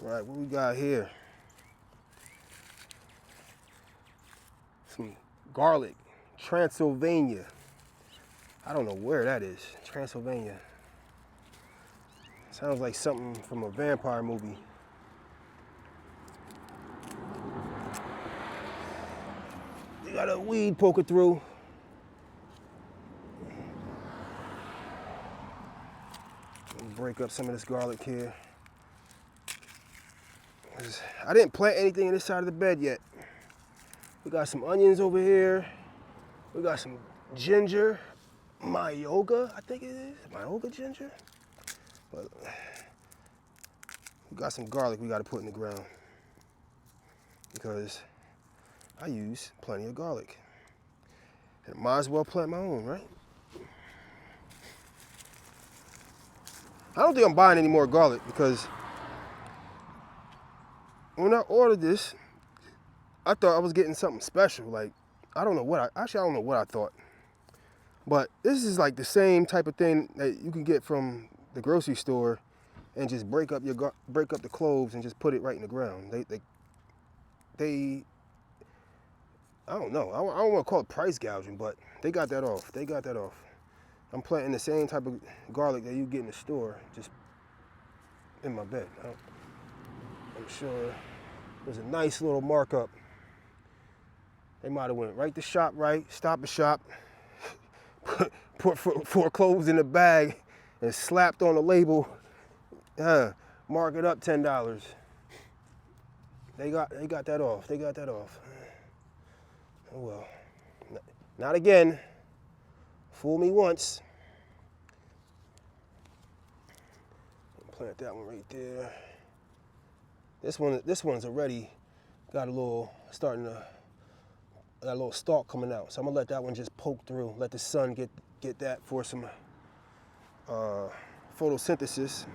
All right, what we got here? Some garlic, Transylvania. I don't know where that is, Transylvania. Sounds like something from a vampire movie. You got a weed poking through. Break up some of this garlic here. I didn't plant anything in this side of the bed yet. We got some onions over here. We got some ginger, Myoga, I think it is, Myoga ginger. But we got some garlic we got to put in the ground because I use plenty of garlic. And might as well plant my own, right? I don't think I'm buying any more garlic because when I ordered this, I thought I was getting something special. Like, I don't know what I don't know what I thought. But this is like the same type of thing that you can get from the grocery store and just break up the cloves and just put it right in the ground. They I don't know. I don't want to call it price gouging, but they got that off. They got that off. I'm planting the same type of garlic that you get in the store, just in my bed. I'm sure there's a nice little markup. They might have went right to shop, right? Stop the shop, put four cloves in a bag, and slapped on the label. Mark it up $10. They got that off. They got that off. Oh well, not again. Fool me once. Plant that one right there. This one's already got a little stalk coming out. So I'm gonna let that one just poke through. Let the sun get that for some photosynthesis.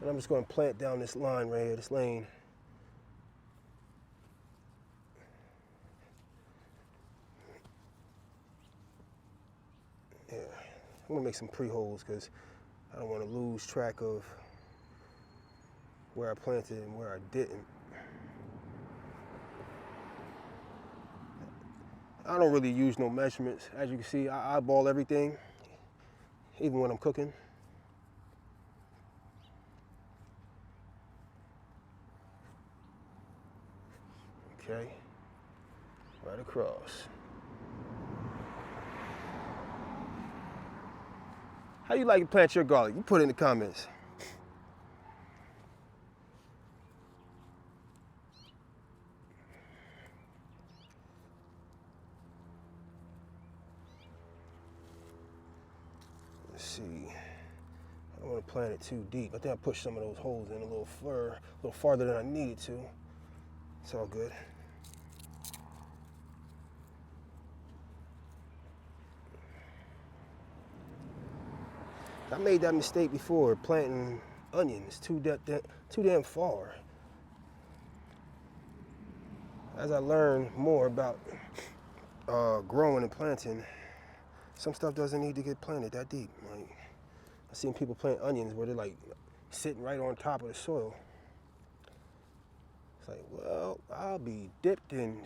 And I'm just gonna plant down this line right here, this lane. Yeah, I'm gonna make some pre-holes because I don't want to lose track of where I planted and where I didn't. I don't really use no measurements. As you can see, I eyeball everything, even when I'm cooking. Okay, right across. How you like to plant your garlic? You put it in the comments. Let's see. I don't want to plant it too deep. I think I pushed some of those holes in a little farther than I needed to. It's all good. I made that mistake before, planting onions too damn far. As I learn more about growing and planting, some stuff doesn't need to get planted that deep. Like, I've seen people plant onions where they're like sitting right on top of the soil. It's like, well, I'll be dipped in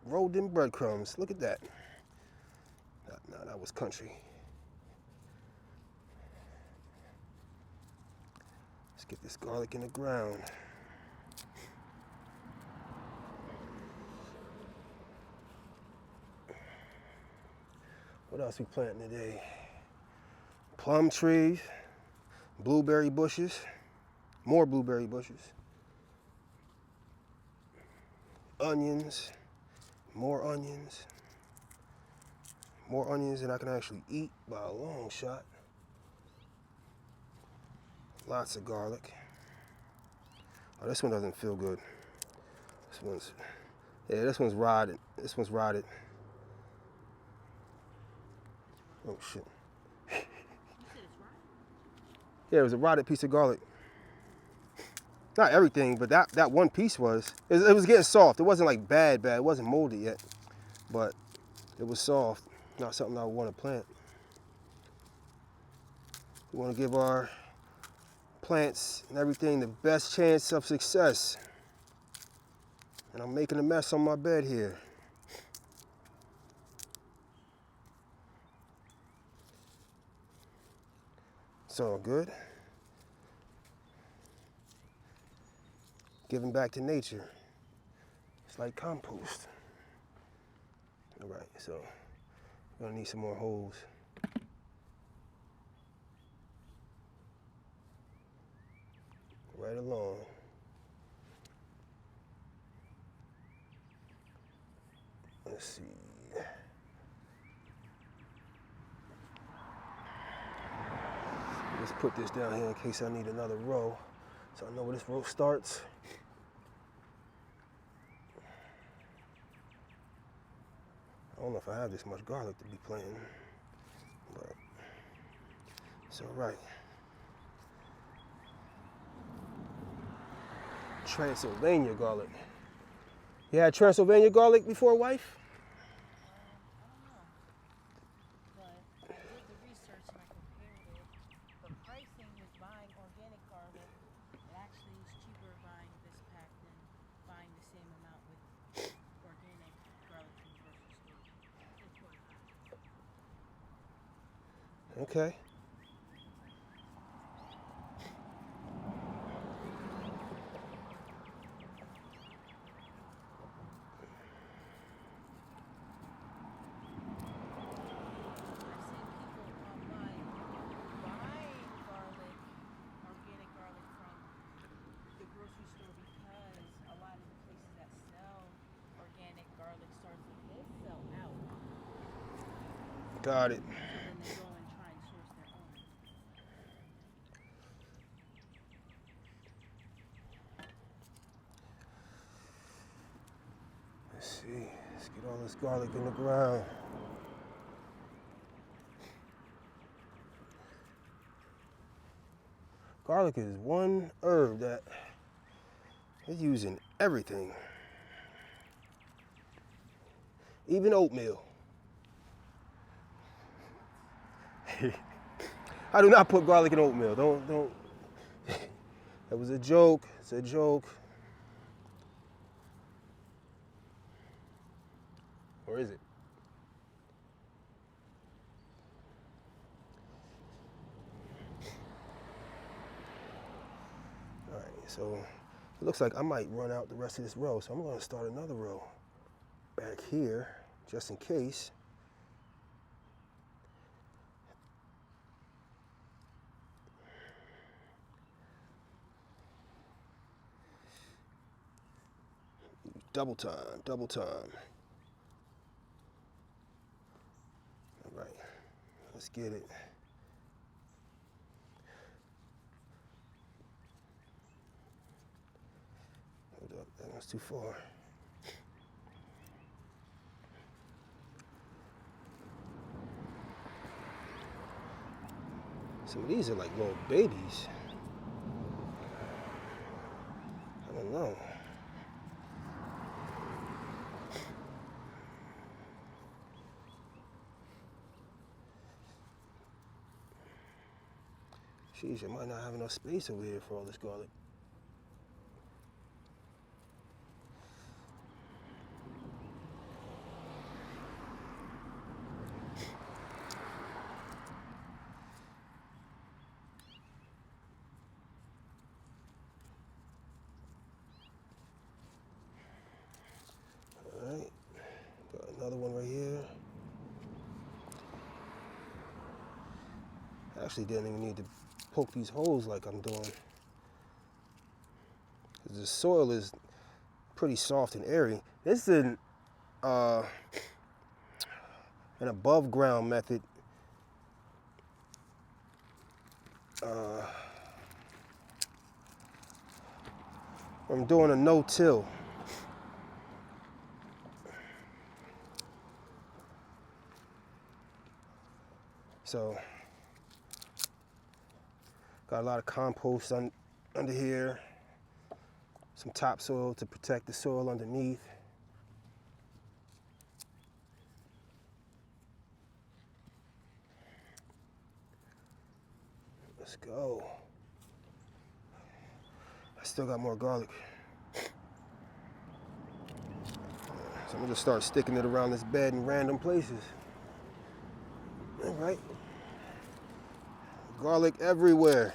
rolled in breadcrumbs. Look at that. No, that was country. Let's get this garlic in the ground. What else we planting today? Plum trees, blueberry bushes, more blueberry bushes, onions, more onions than I can actually eat by a long shot. Lots of garlic. Oh, this one doesn't feel good. This one's rotted. This one's rotted. Oh shit. Yeah, it was a rotted piece of garlic. Not everything, but that one piece was. It was getting soft. It wasn't like bad. It wasn't molded yet, but it was soft. Not something I would want to plant. We want to give our plants and everything the best chance of success. And I'm making a mess on my bed here. It's all good. Giving back to nature. It's like compost. All right, so we're gonna need some more holes. Right along. Let's see. Let's put this down here in case I need another row, so I know where this row starts. I don't know if I have this much garlic to be planting, but it's all right. Transylvania garlic. You had Transylvania garlic before, wife? I don't know, but I did the research and I compared it. The pricing was buying organic garlic. It actually is cheaper buying this pack than buying the same amount with organic garlic from the grocery store. Okay. Got it. So then they go and try and source their own. Let's see. Let's get all this garlic in the ground. Garlic is one herb that is used in everything. Even oatmeal. I do not put garlic in oatmeal. Don't. That was a joke. It's a joke. Or is it? All right, so it looks like I might run out the rest of this row, so I'm going to start another row back here, just in case. Double time, double time. All right, let's get it. Hold up, that one's too far. Some of these are like little babies. I don't know. Jeez, I might not have enough space over here for all this garlic. All right, got another one right here. I actually didn't even need to poke these holes like I'm doing. The soil is pretty soft and airy. This is an above ground method. I'm doing a no-till. So, got a lot of compost under here, some topsoil to protect the soil underneath. Let's go. still got more garlic. So I'm gonna just start sticking it around this bed in random places. All right. Garlic everywhere.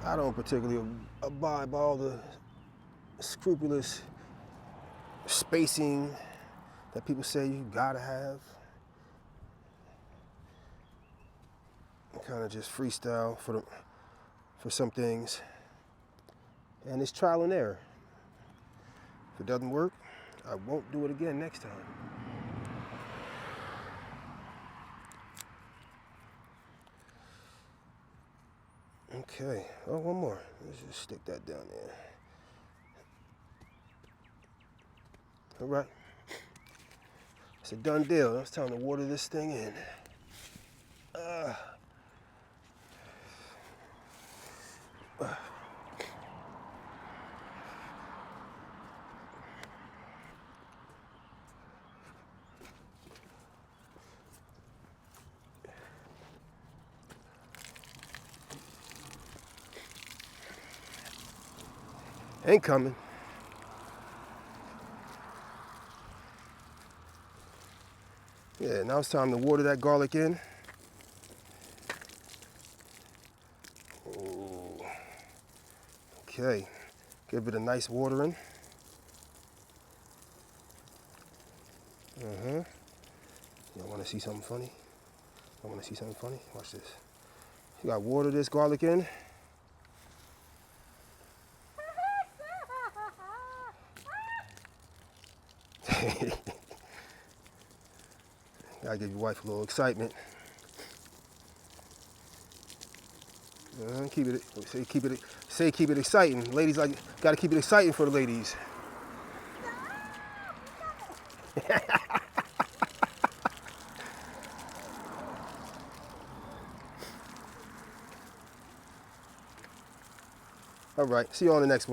I don't particularly abide by all the scrupulous spacing that people say you gotta have. I kind of just freestyle for some things, and it's trial and error. If it doesn't work, I won't do it again next time. Okay, oh, one more. Let's just stick that down there. All right, it's a done deal. Now it's time to water this thing in. Ain't coming. Yeah, now it's time to water that garlic in. Ooh. Okay, give it a nice watering. You want to see something funny? I want to see something funny? Watch this. You got to water this garlic in. Gotta give your wife a little excitement. Keep it exciting. Ladies, like, gotta keep it exciting for the ladies. All right, see you on the next one.